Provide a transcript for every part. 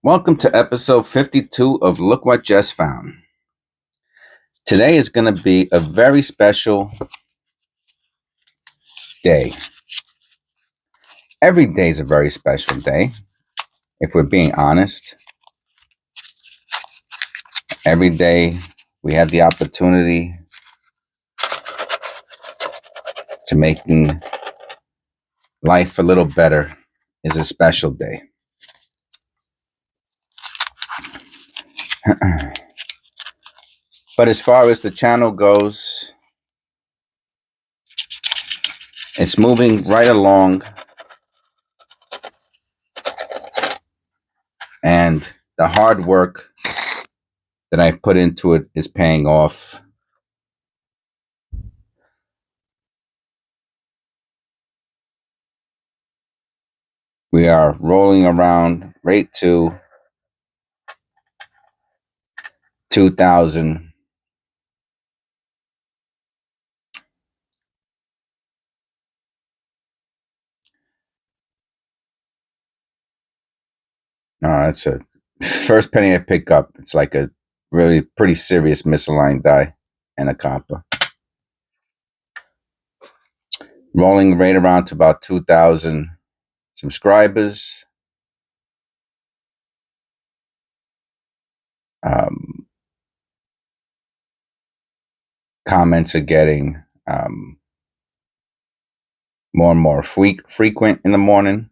Welcome to episode 52 of Look What Just Found. Today is going to be a very special day. Every day is a very special day, if we're being honest. Every day we have the opportunity to making life a little better is a special day. But as far as the channel goes, it's moving right along, and the hard work that I've put into it is paying off. We are rolling around right to 2,000. That's a first penny I pick up. It's like a really pretty serious misaligned die and a copper. Rolling right around to about 2,000 subscribers. Comments are getting more and more frequent in the morning,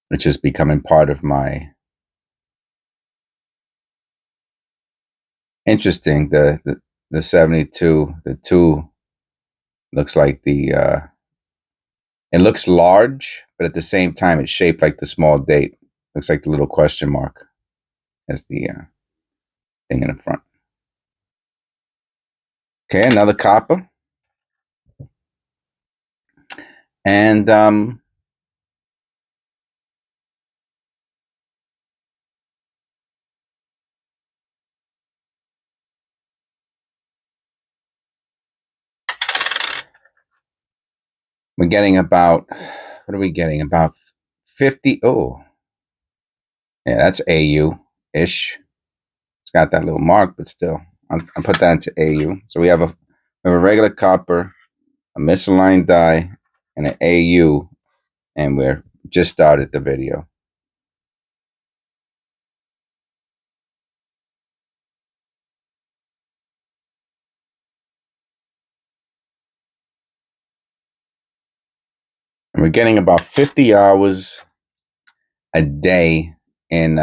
which is becoming part of my interesting. The 72, the 2 looks like it looks large, but at the same time it's shaped like the small date. Looks like the little question mark as the thing in the front. Okay, another copper. And we're getting about, what are we getting? About 50. Oh, yeah, that's AU-ish. It's got that little mark, but still, I'll put that into AU. So we have a regular copper, a misaligned die, and an AU, and we're just started the video. And we're getting about 50 hours a day in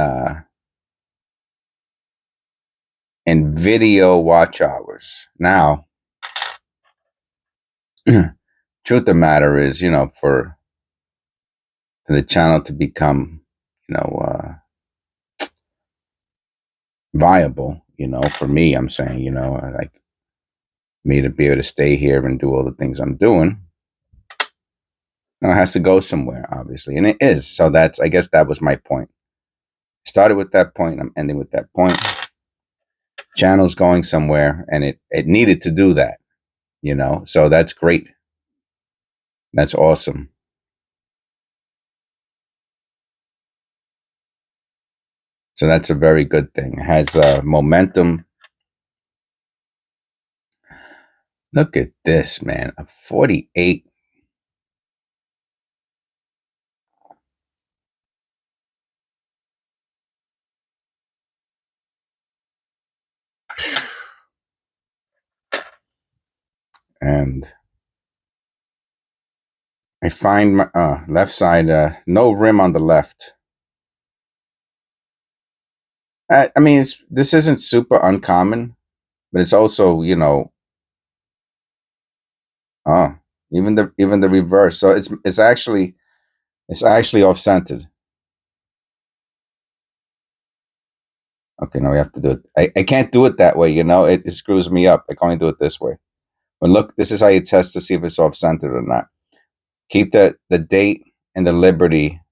video watch hours. Now, truth of the matter is, for the channel to become, viable, for me, I'm saying, like me to be able to stay here and do all the things I'm doing, it has to go somewhere, obviously. And it is. So I guess that was my point. I started with that point. I'm ending with that point. Channel's going somewhere, and it needed to do that, so that's great. That's awesome. So that's a very good thing. It has momentum. Look at this, man. A 48. And I find my left side, no rim on the left. I mean, this isn't super uncommon, but it's also, even the reverse. So it's actually off-centered. Okay, now we have to do it. I can't do it that way, it screws me up. I can only do it this way. But look, this is how you test to see if it's off-centered or not. Keep the date and the liberty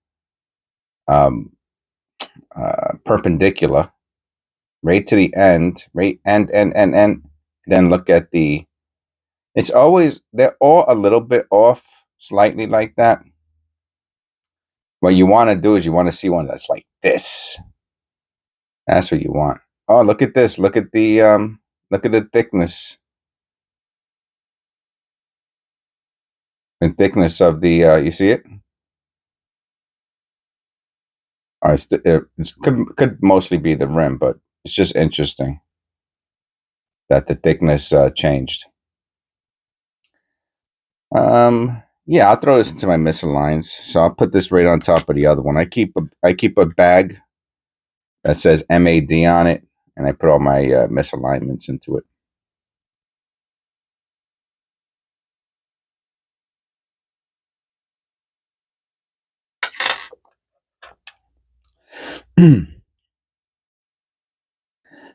perpendicular, right to the end, right end. Then look at it's always, they're all a little bit off, slightly like that. What you want to do is you want to see one that's like this. That's what you want. Oh, look at this. Look at the thickness. The thickness of the you see it? It could mostly be the rim, but it's just interesting that the thickness changed. Yeah, I'll throw this into my misaligns. So I'll put this right on top of the other one. I keep a bag that says MAD on it, and I put all my misalignments into it.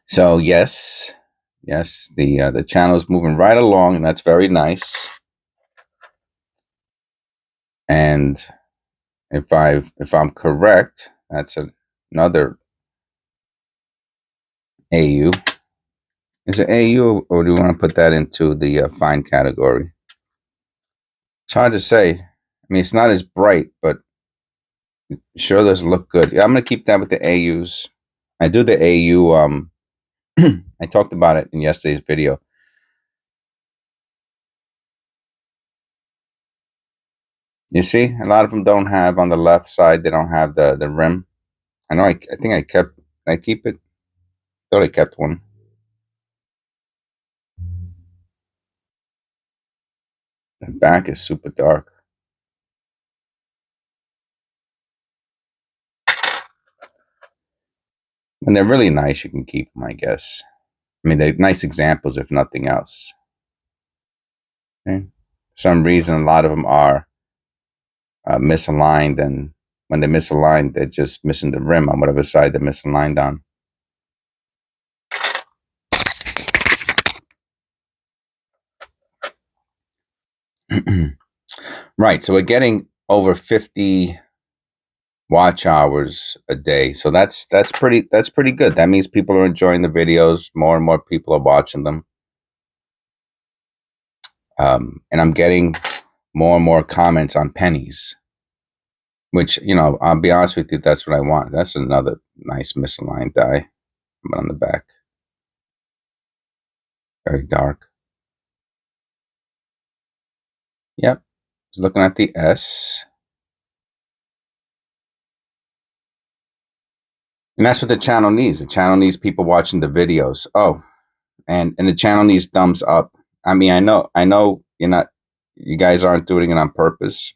So yes, the channel is moving right along, and that's very nice. And if I'm correct, that's another AU. Is it AU, or do you want to put that into the fine category? It's hard to say. I mean, it's not as bright, but it sure does look good. Yeah, I'm gonna keep that with the AUs. I do the AU. I talked about it in yesterday's video. You see, a lot of them don't have on the left side. They don't have the rim. I know. I think I keep it. Thought I kept one. The back is super dark. And they're really nice. You can keep them, I guess. I mean, they're nice examples, if nothing else. Okay? For some reason, a lot of them are misaligned, and when they're misaligned, they're just missing the rim on whatever side they're misaligned on. Right. So we're getting over 50 watch hours a day. So that's pretty good. That means people are enjoying the videos. More and more people are watching them. And I'm getting more and more comments on pennies, which, I'll be honest with you, that's what I want. That's another nice misaligned die on the back. Very dark. Yep. Looking at the S. And that's what the channel needs. The channel needs people watching the videos. Oh, and the channel needs thumbs up. I mean, I know you guys aren't doing it on purpose.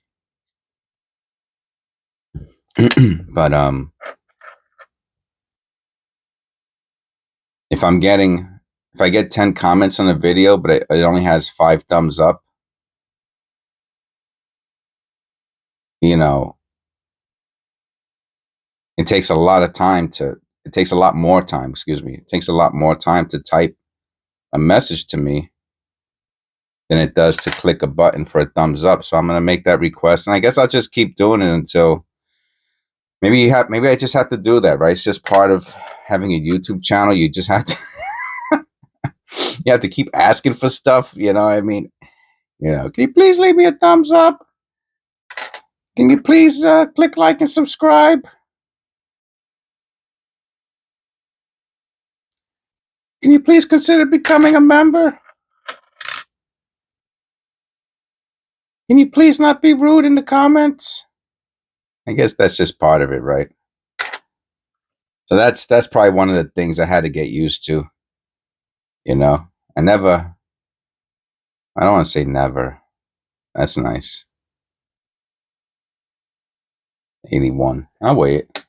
But if I get 10 comments on a video, but it only has 5 thumbs up, it takes a lot of time it takes a lot more time, excuse me. It takes a lot more time to type a message to me than it does to click a button for a thumbs up. So I'm going to make that request, and I guess I'll just keep doing it until maybe I just have to do that, right? It's just part of having a YouTube channel. You just have to you have to keep asking for stuff, I mean, can you please leave me a thumbs up? Can you please click like and subscribe? Can you please consider becoming a member? Can you please not be rude in the comments? I guess that's just part of it, right? So that's probably one of the things I had to get used to. I don't want to say never. That's nice. 81. I'll wait.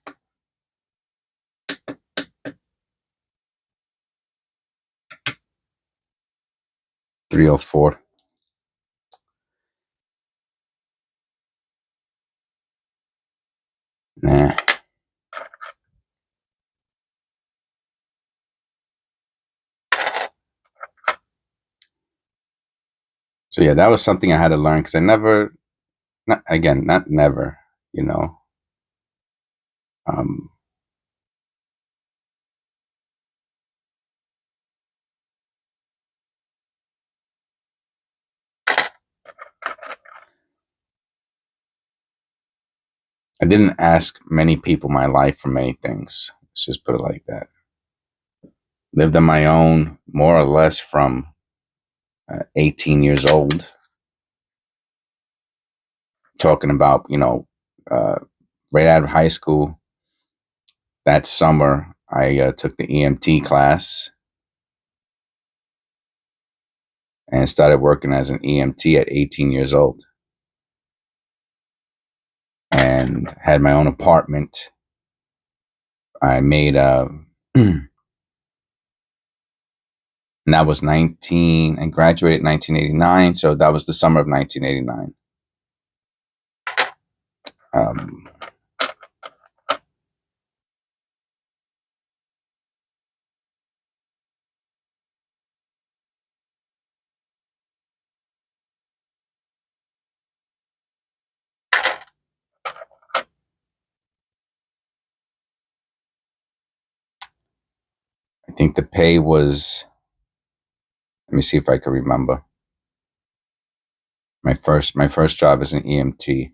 304. Nah. So yeah, that was something I had to learn because I never, not never, you know. Um, I didn't ask many people in my life for many things. Let's just put it like that. Lived on my own, more or less, from 18 years old. Talking about, uh, right out of high school, that summer, I took the EMT class and started working as an EMT at 18 years old, and had my own apartment. I made and that was 19. I graduated in 1989, so that was the summer of 1989. Um, I think the pay was. Let me see if I can remember. My first job as an EMT.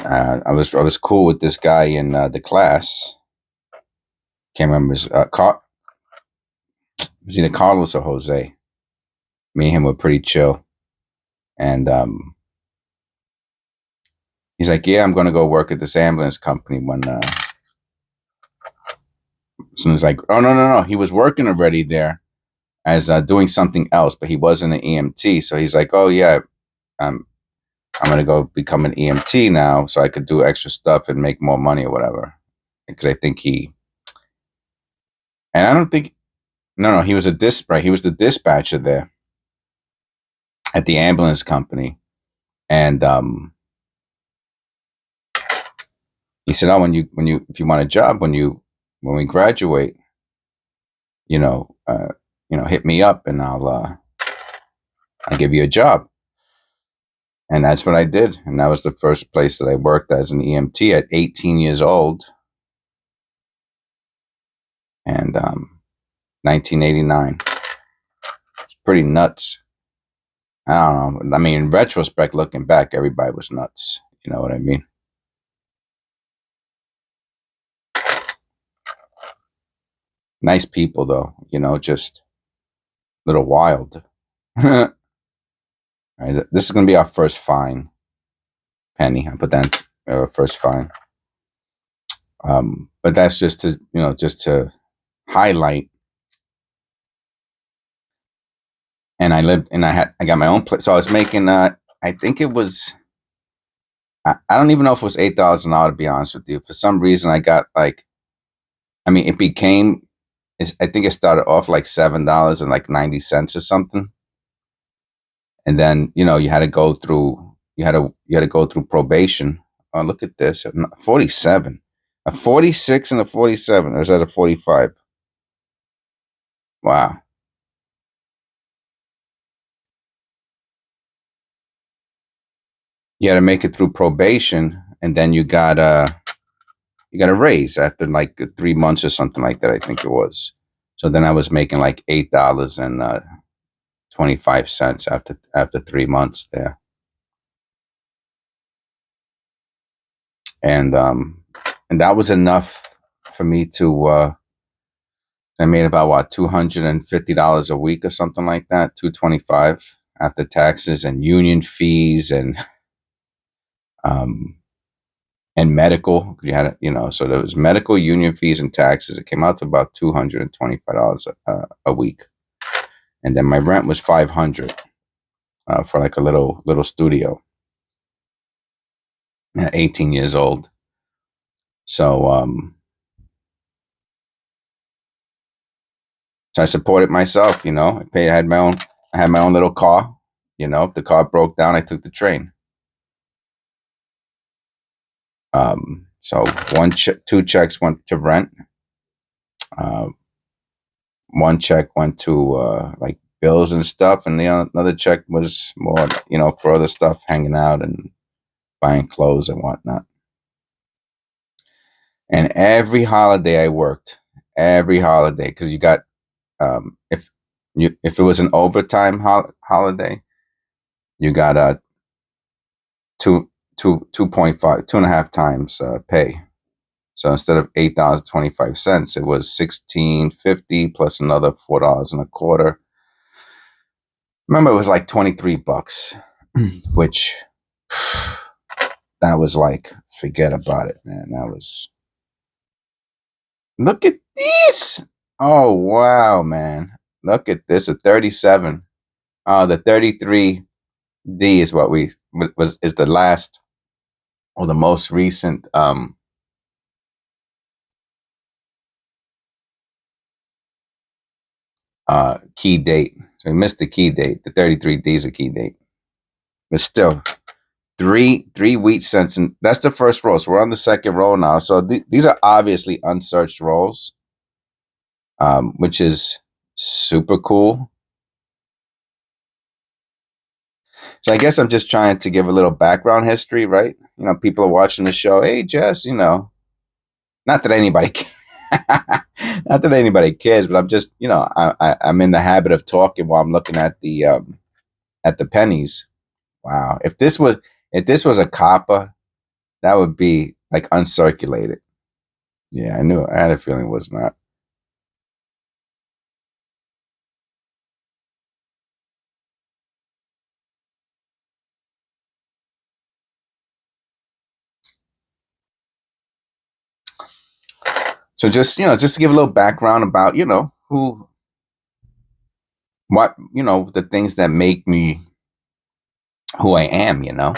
I was cool with this guy in the class. Can't remember his was either Carlos or Jose. Me and him were pretty chill, and he's like, "Yeah, I'm gonna go work at this ambulance company." When as soon as oh, no, he was working already there as doing something else, but he wasn't an EMT. So he's like, "Oh yeah, um, I'm gonna go become an EMT now, so I could do extra stuff and make more money or whatever." Because I think and I don't think, no, he was right. He was the dispatcher there at the ambulance company, and he said, "Oh, if you want a job when we graduate, you know, uh, hit me up and I'll give you a job." And that's what I did, and that was the first place that I worked as an EMT at 18 years old, and 1989. It's pretty nuts. I don't know. I mean, in retrospect, looking back, everybody was nuts. You know what I mean? Nice people, though. Just a little wild. Right, this is gonna be our first fine, Penny. I put that first fine. But that's just to highlight. And I got my own place. So I was making. I think it was. I don't even know if it was $8 an hour, to be honest with you. For some reason, I got like. I mean, it became. I think it started off like $7 and like 90 cents or something, and then you had to go through. You had to go through probation. Oh, look at this. 47, a 46 and a 47. Or is that a 45? Wow. You had to make it through probation, and then you got a raise after like 3 months or something like that. I think it was. So then I was making like $8.25 after 3 months there, and that was enough for me to. I made about what, $250 a week or something like that, 225 after taxes and union fees um, and medical. You had so there was medical, union fees, and taxes. It came out to about $225 a week, and then my rent was 500 for like a little studio at 18 years old. So I supported myself. I had my own little car. If the car broke down, I took the train. So two checks went to rent. Uh, one check went to like bills and stuff, and the another check was more, for other stuff, hanging out and buying clothes and whatnot. And every holiday I worked, every holiday, because you got if it was an overtime holiday, you got a two, 2.5, 2.5 times pay. So instead of $8.25, it was $16.50 plus another $4.25. Remember, it was like $23, which that was like, forget about it, man. That was, look at this. Oh, wow, man. Look at this, a 37. The 33D is what is the last or the most recent key date. So we missed the key date. The 33D is a key date. But still, three wheat cents, and that's the first roll. So we're on the second roll now. So these are obviously unsearched rolls, which is super cool. So I guess I'm just trying to give a little background history, right? You know, people are watching the show. Hey, Jess, you know, not that anybody, not that anybody cares, but I'm just, you know, I'm in the habit of talking while I'm looking at the pennies. Wow, if this was a copper, that would be like uncirculated. Yeah, I knew. I had a feeling it was not. So just, you know, just to give a little background about, you know, what, you know, the things that make me who I am, you know.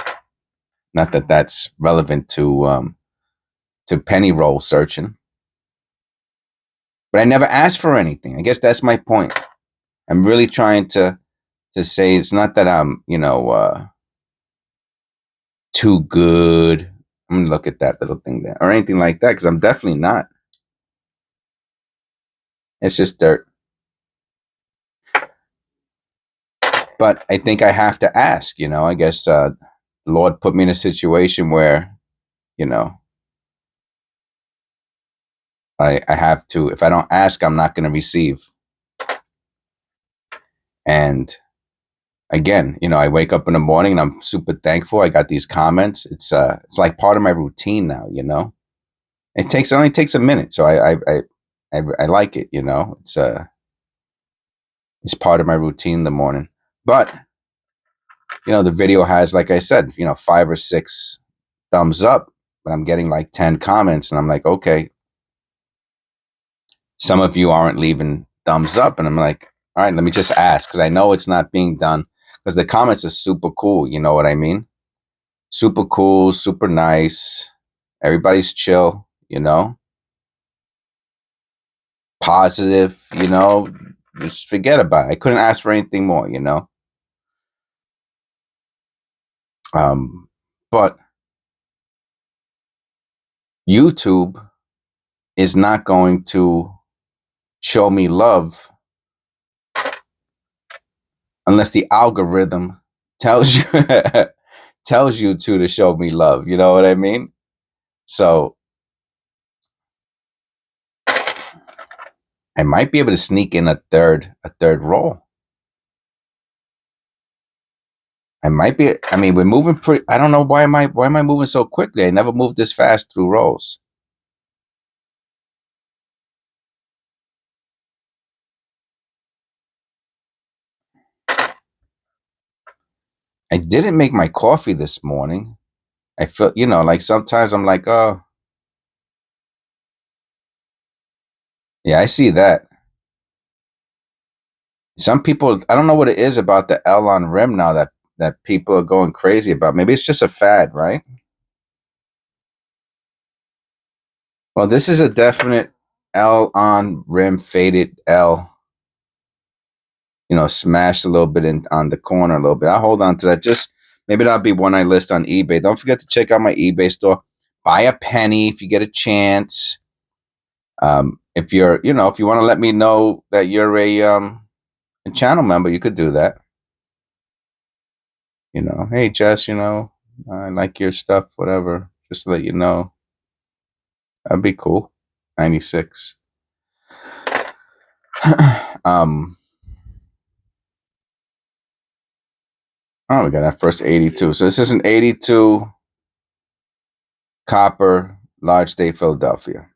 Not that that's relevant to penny roll searching, but I never asked for anything. I guess that's my point. I'm really trying to say it's not that I'm, you know, too good. I'm gonna look at that little thing there or anything like that because I'm definitely not. It's just dirt. But I think I have to ask, you know. I guess the Lord put me in a situation where, you know, I have to. If I don't ask, I'm not going to receive. And again, you know, I wake up in the morning and I'm super thankful. I got these comments. It's like part of my routine now. You know, it only takes a minute, so I like it. You know, it's part of my routine in the morning. But you know, the video has, like I said, you know, 5 or 6 thumbs up, but I'm getting like 10 comments, and I'm like, okay, some of you aren't leaving thumbs up, and I'm like, all right, let me just ask because I know it's not being done because the comments are super cool. You know what I mean? Super cool, super nice. Everybody's chill. You know, positive. You know, just forget about it. I couldn't ask for anything more. You know, um, but YouTube is not going to show me love unless the algorithm tells you tells you to show me love. You know what I mean? So I might be able to sneak in a third roll. I might be. I mean, we're moving pretty. I don't know why am I moving so quickly? I never moved this fast through rolls. I didn't make my coffee this morning. I felt, you know, like sometimes I'm like, oh, yeah, I see that. Some people, I don't know what it is about the L on rim now that people are going crazy about. Maybe it's just a fad, right? Well, this is a definite L on rim faded L. You know, smashed a little bit on the corner a little bit. I'll hold on to that. Just maybe that'll be one I list on eBay. Don't forget to check out my eBay store. Buy a penny if you get a chance. If you're, you know, if you want to let me know that you're a channel member, you could do that. You know, hey Jess, you know, I like your stuff, whatever. Just to let you know, that'd be cool. 96. um, Oh, we got our first 82. So this is an 82 copper large day Philadelphia.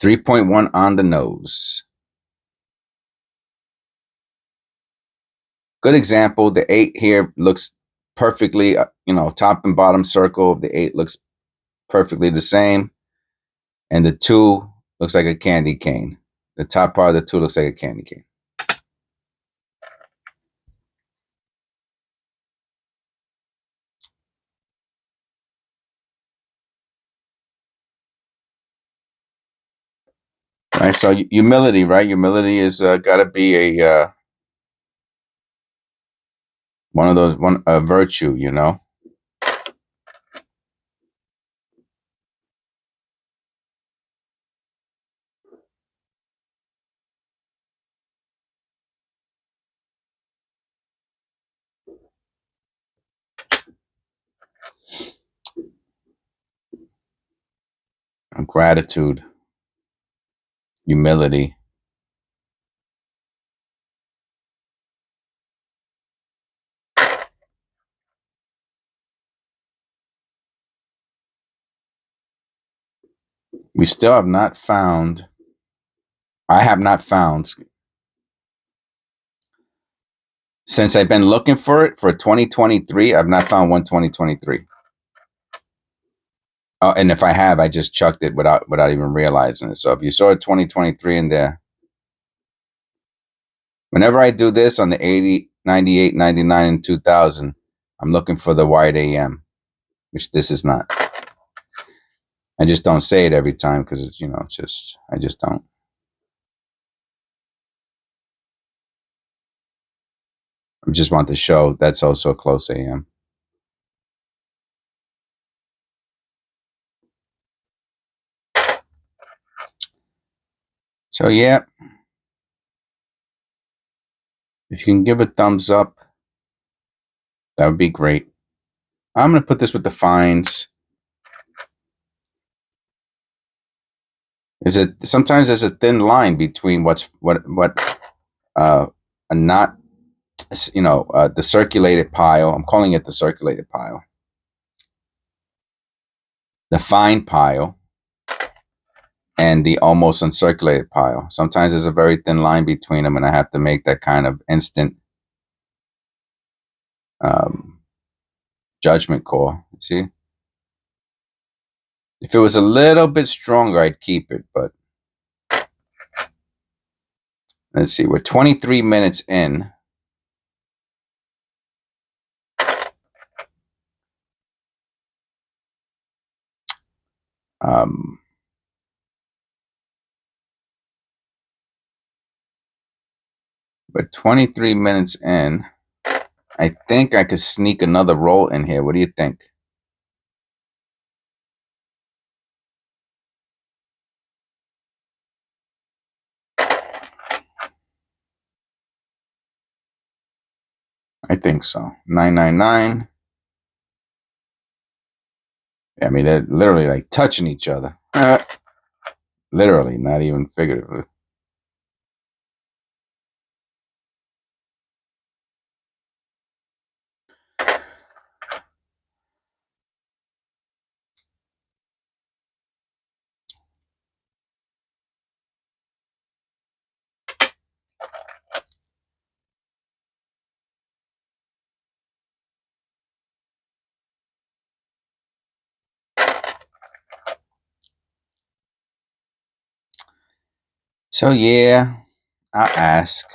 .3.1 on the nose. Good example. The 8 here looks perfectly, top and bottom circle of the 8 looks perfectly the same. And the 2 looks like a candy cane. The top part of the 2 looks like a candy cane. Right. So humility, right? Humility is got to be a one of those a virtue, Gratitude, humility. We still have not found. I have not found since I've been looking for it for 2023. I've not found one 2023. Oh, and if I have, I just chucked it without even realizing it. So if you saw a 2023 in there, whenever I do this on the 80, 98, 99, and 2000, I'm looking for the white AM, which this is not. I just don't say it every time because it's, I just don't. I just want to show that's also a close AM. So yeah, if you can give a thumbs up, that would be great. I'm going to put this with the fines. Sometimes there's a thin line between what a not, the circulated pile. I'm calling it the circulated pile. The fine pile and the almost uncirculated pile. Sometimes there's a very thin line between them, and I have to make that kind of instant judgment call. See, if it was a little bit stronger, I'd keep it. But let's see, we're 23 minutes in. But 23 minutes in, I think I could sneak another roll in here. What do you think? I think so. 999. I mean, they're literally like touching each other. Literally, not even figuratively. So yeah, I'll ask.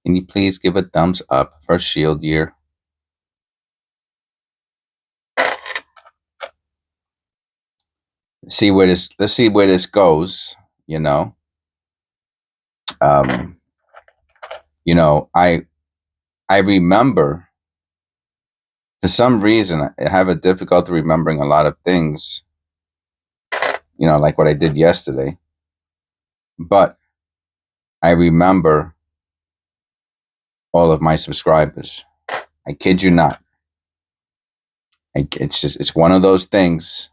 Can you please give a thumbs up for Shield Year? Let's see where this goes. Um, I remember, for some reason I have a difficulty remembering a lot of things. Like what I did yesterday. But I remember all of my subscribers. I kid you not. It's one of those things.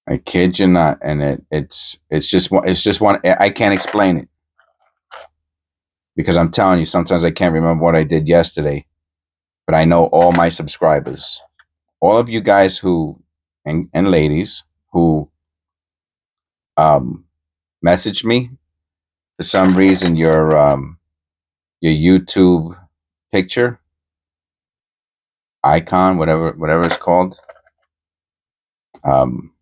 I kid you not, and it's just one. I can't explain it because I'm telling you, sometimes I can't remember what I did yesterday, but I know all my subscribers, all of you guys who and ladies who um message me for some reason your YouTube picture icon, whatever it's called. Um,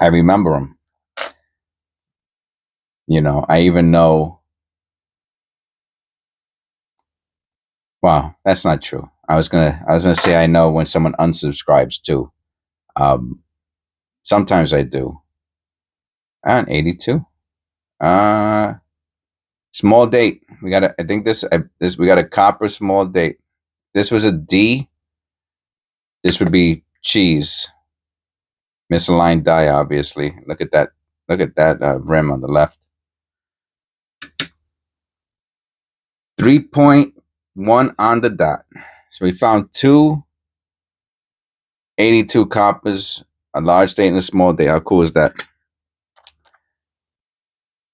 I remember them. I even know. Wow, that's not true. I was gonna say I know when someone unsubscribes too. Um, Sometimes I do. 82. Uh, Small date. We got a. I think this we got a copper small date. This was a D. This would be cheese. Misaligned die, obviously. Look at that. Look at that rim on the left. 3.1 on the dot. So we found two 82 coppers, a large date and a small date. How cool is that?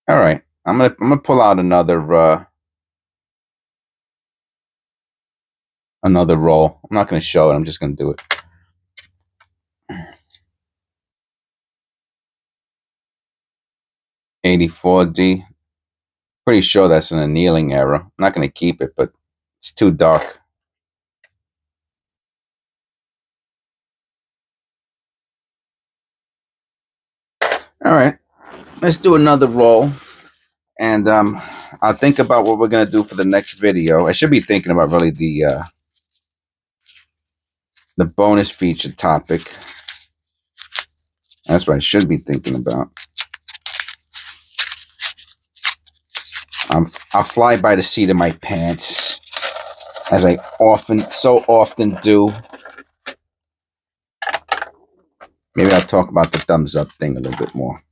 All right. I'm gonna pull out another roll. I'm not gonna show it. I'm just gonna do it. 84D. Pretty sure that's an annealing error. I'm not gonna keep it, but it's too dark. All right. Let's do another roll. And I'll think about what we're gonna do for the next video. I should be thinking about really the bonus feature topic. That's what I should be thinking about. I'll fly by the seat of my pants, as I so often do. Maybe I'll talk about the thumbs up thing a little bit more.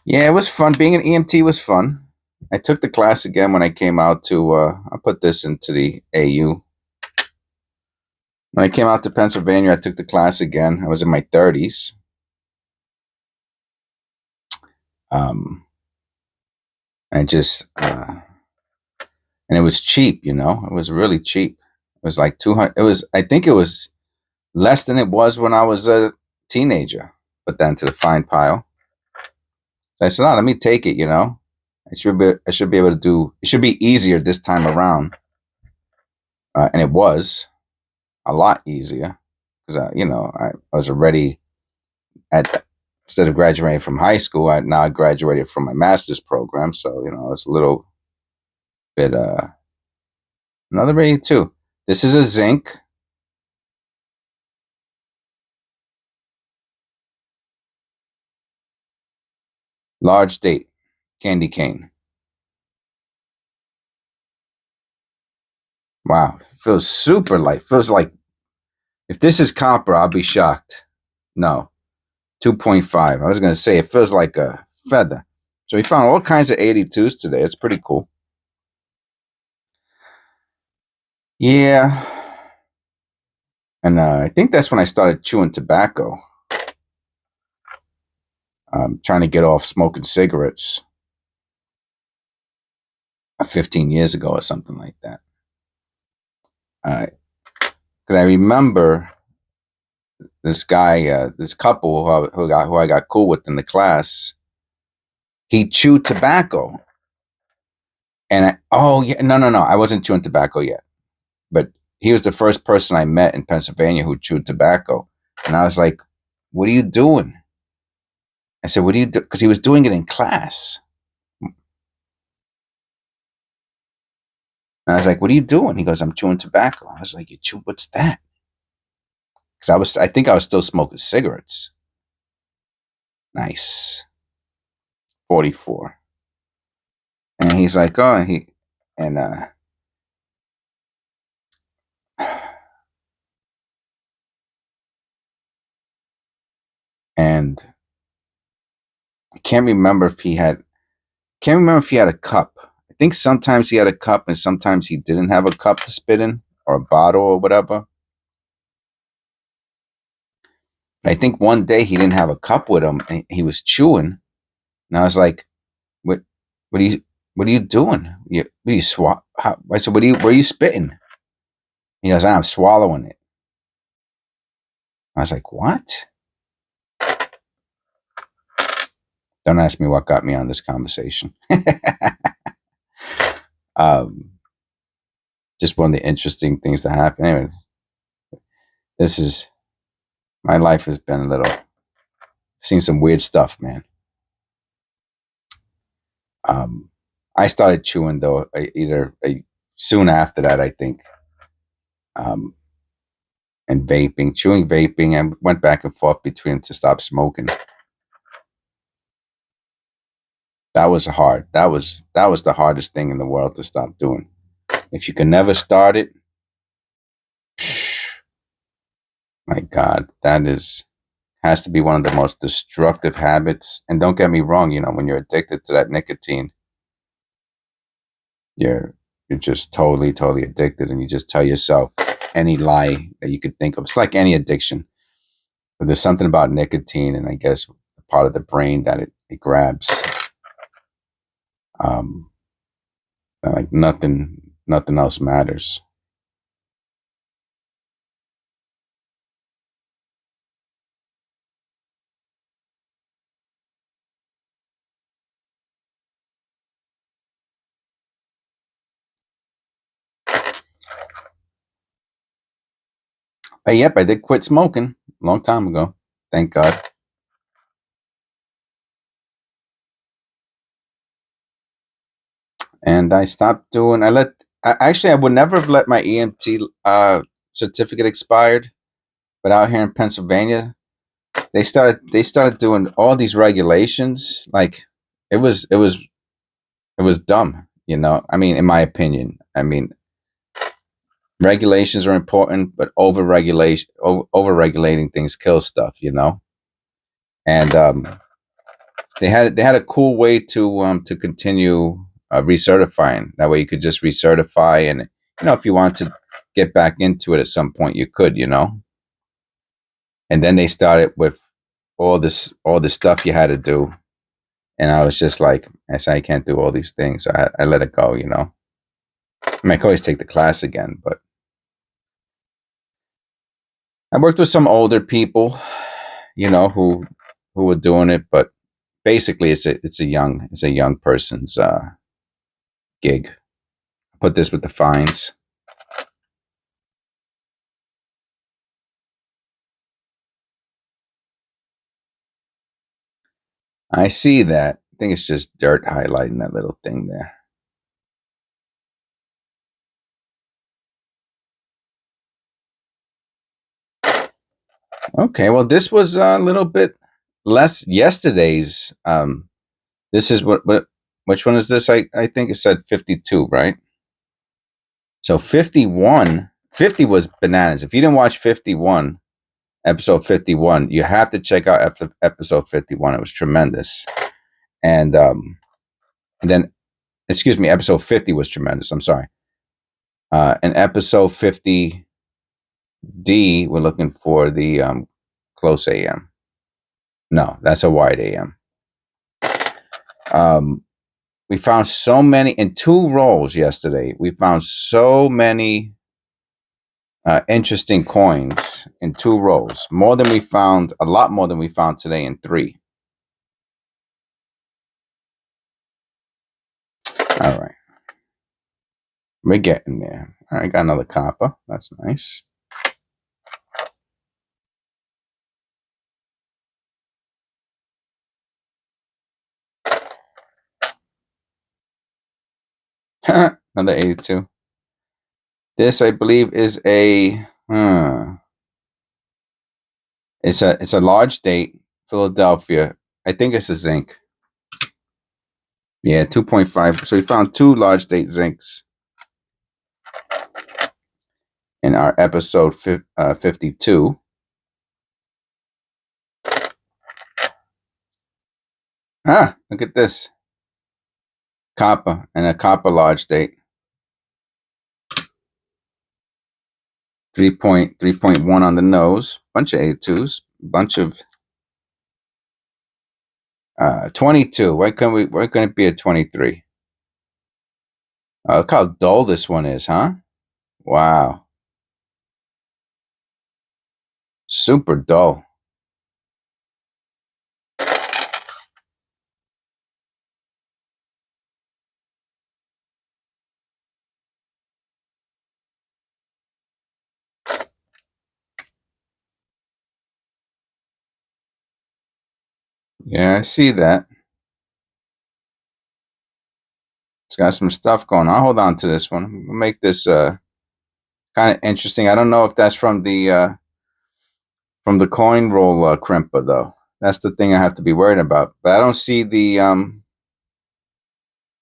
Yeah, it was fun. Being an EMT was fun. I took the class again when I came out to. I put this into the AU. When I came out to Pennsylvania, I took the class again. I was in my 30s. I just and it was cheap. It was really cheap. It was like 200. It was. I think it was less than it was when I was a teenager. Put that into the fine pile. So I said, "Oh, let me take it." I should be able to do. It should be easier this time around, and it was a lot easier because I was already instead of graduating from high school, I now graduated from my master's program. So it's a little bit another 82. This is a zinc. Large date, candy cane. Wow, feels super light. Feels like if this is copper, I'll be shocked. No, 2.5. I was gonna say it feels like a feather. So we found all kinds of 82s today. It's pretty cool. Yeah, and I think that's when I started chewing tobacco. Trying to get off smoking cigarettes 15 years ago or something like that. Because I remember this guy, this couple who I got cool with in the class. He chewed tobacco, and oh yeah, no, I wasn't chewing tobacco yet, but he was the first person I met in Pennsylvania who chewed tobacco, and I was like, "What are you doing?" I said, "What do you do?" Because he was doing it in class, and I was like, "What are you doing?" He goes, "I'm chewing tobacco." I was like, "You chew? What's that?" Because I think I was still smoking cigarettes. Nice, 44, and he's like, "Oh," and and I can't remember if he had a cup. I think sometimes he had a cup and sometimes he didn't have a cup to spit in or a bottle or whatever. But I think one day he didn't have a cup with him and he was chewing. And I was like, what what are you what are you doing? What are you I said, where are you spitting? He goes, I'm swallowing it. I was like, what? Don't ask me what got me on this conversation. um, just one of the interesting things that happened. Anyway, this is my life has been a little seen some weird stuff, man. Um, I started chewing though, soon after that, I think, um, and chewing vaping, and went back and forth between to stop smoking. That was hard. That was the hardest thing in the world to stop doing. If you can never start it, my God, has to be one of the most destructive habits. And don't get me wrong, when you're addicted to that nicotine, you're just totally, totally addicted, and you just tell yourself any lie that you could think of. It's like any addiction, but there's something about nicotine, and I guess part of the brain that it grabs. Um, like nothing else matters. But yep, I did quit smoking a long time ago. Thank God. And I stopped doing. Actually, I would never have let my EMT certificate expired, but out here in Pennsylvania, they started doing all these regulations. Like it was dumb. I mean, in my opinion, I mean, regulations are important, but over regulating things kills stuff. And they had a cool way to continue recertifying. That way, you could just recertify, and if you want to get back into it at some point, you could. And then they started with all this stuff you had to do, and I was just like, I said, I can't do all these things. So I let it go. I mean, I could always take the class again, but I worked with some older people, who were doing it, but basically, it's a young person's gig. Put this with the fines. I see that. I think it's just dirt highlighting that little thing there. Okay, well, this was a little bit less yesterday's. This is which one is this? I think it said 52, right? So 51, 50 was bananas. If you didn't watch 51, episode 51, you have to check out episode 51. It was tremendous. And then, excuse me, episode 50 was tremendous. I'm sorry. In episode 50D, we're looking for the close AM. No, that's a wide AM. Um, we found so many in 2 roles yesterday. We found so many interesting coins in 2 roles. A lot more than we found today in 3. All right. We're getting there. All right, got another copper. That's nice. Another 82. This, I believe, is it's a large date, Philadelphia. I think it's a zinc. Yeah, 2.5. So we found 2 large date zincs in our episode 52. Look at this. Copper and a copper large date. 3.1 on the nose. Bunch of A2s. Bunch of 22. Why couldn't it be a 23? Look how dull this one is, huh? Wow. Super dull. Yeah, I see that. It's got some stuff going on. I'll hold on to this one. We'll make this kind of interesting. I don't know if that's from the coin roll crimper though. That's the thing I have to be worried about. But I don't see the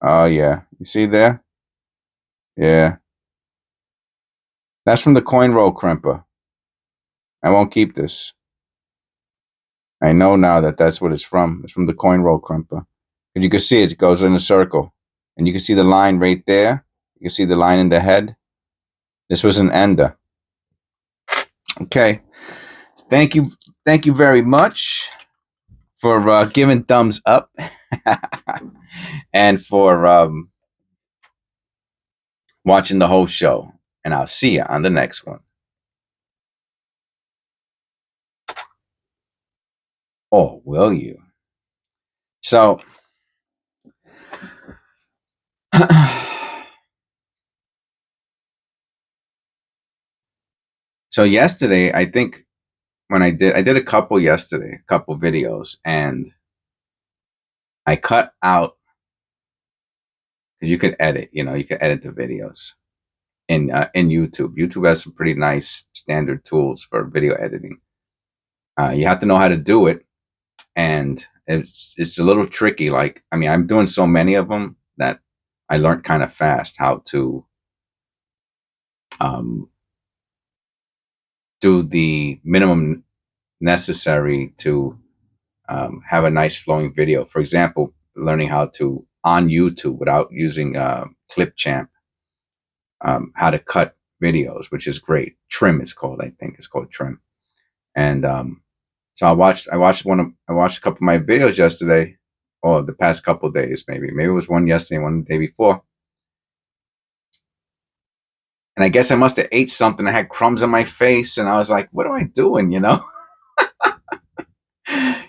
oh yeah. You see there? Yeah. That's from the coin roll crimper. I won't keep this. I know now that that's what it's from. It's from the coin roll crimper. And you can see it goes in a circle. And you can see the line right there. You can see the line in the head. This was an ender. Okay. Thank you very much for giving thumbs up and for watching the whole show. And I'll see you on the next one. Or will you? So, so yesterday, I think when I did a couple yesterday, a couple videos, and I cut out, because you could edit, you could edit the videos in YouTube. YouTube has some pretty nice standard tools for video editing. You have to know how to do it, and it's a little tricky. Like, I mean, I'm doing so many of them that I learned kind of fast how to do the minimum necessary to have a nice flowing video. For example, learning how to, on YouTube without using Clipchamp, how to cut videos, which is great. Trim is called, I think it's called Trim. And so I watched a couple of my videos yesterday, or the past couple of days, maybe it was one yesterday, one the day before. And I guess I must have ate something. I had crumbs on my face, and I was like, "What am I doing?"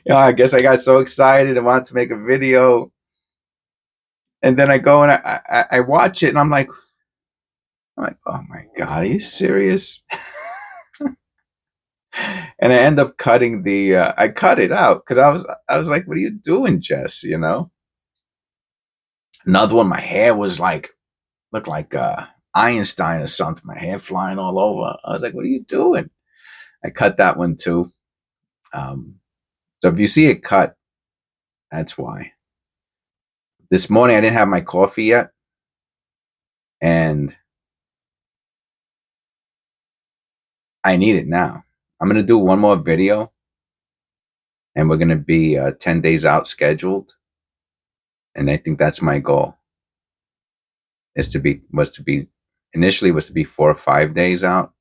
I guess I got so excited and wanted to make a video, and then I go and I watch it, and I'm like, "Oh my god, are you serious?" And I end up cutting I cut it out because I was like, "What are you doing, Jess?" Another one, my hair was like, looked like Einstein or something. My hair flying all over. I was like, "What are you doing?" I cut that one too. So if you see it cut, that's why. This morning I didn't have my coffee yet, and I need it now. I'm gonna do one more video, and we're gonna be 10 days out scheduled, and I think that's my goal. Initially was to be 4 or 5 days out,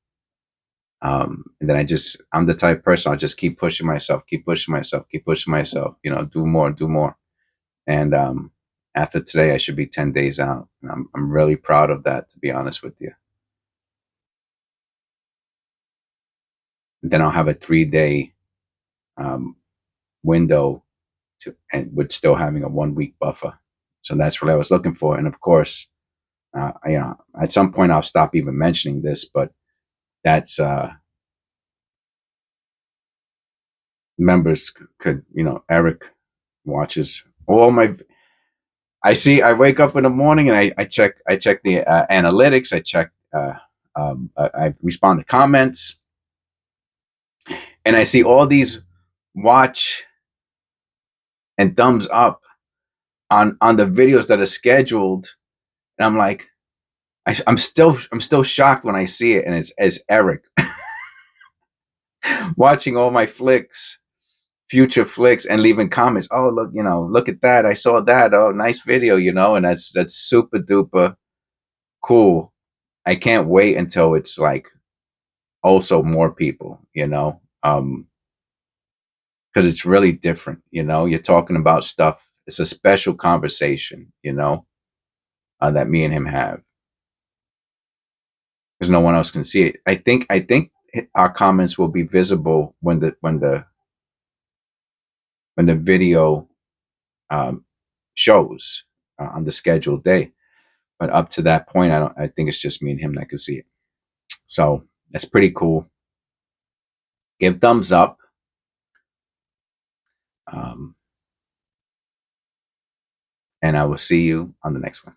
and then I'm the type of person, I'll just keep pushing myself, keep pushing myself, keep pushing myself. Do more, do more, and after today, I should be 10 days out, and I'm really proud of that, to be honest with you. And then I'll have a 3-day window and with still having a 1 week buffer. So that's what I was looking for. And of course, at some point I'll stop even mentioning this, but that's members could, Eric watches all my. I wake up in the morning and I check the analytics. I check. I respond to comments, and I see all these watch and thumbs up on the videos that are scheduled, and I'm like, I'm still shocked when I see it, and it's Eric watching all my flicks, future flicks and leaving comments. Oh, look, look at that. I saw that. Oh, nice video, and that's super duper cool. I can't wait until it's like also more people, because it's really different. You're talking about stuff. It's a special conversation, that me and him have, because no one else can see it. I think our comments will be visible when the video um, shows on the scheduled day. But up to that point, I think it's just me and him that can see it. So that's pretty cool. Give thumbs up. Um, and I will see you on the next one.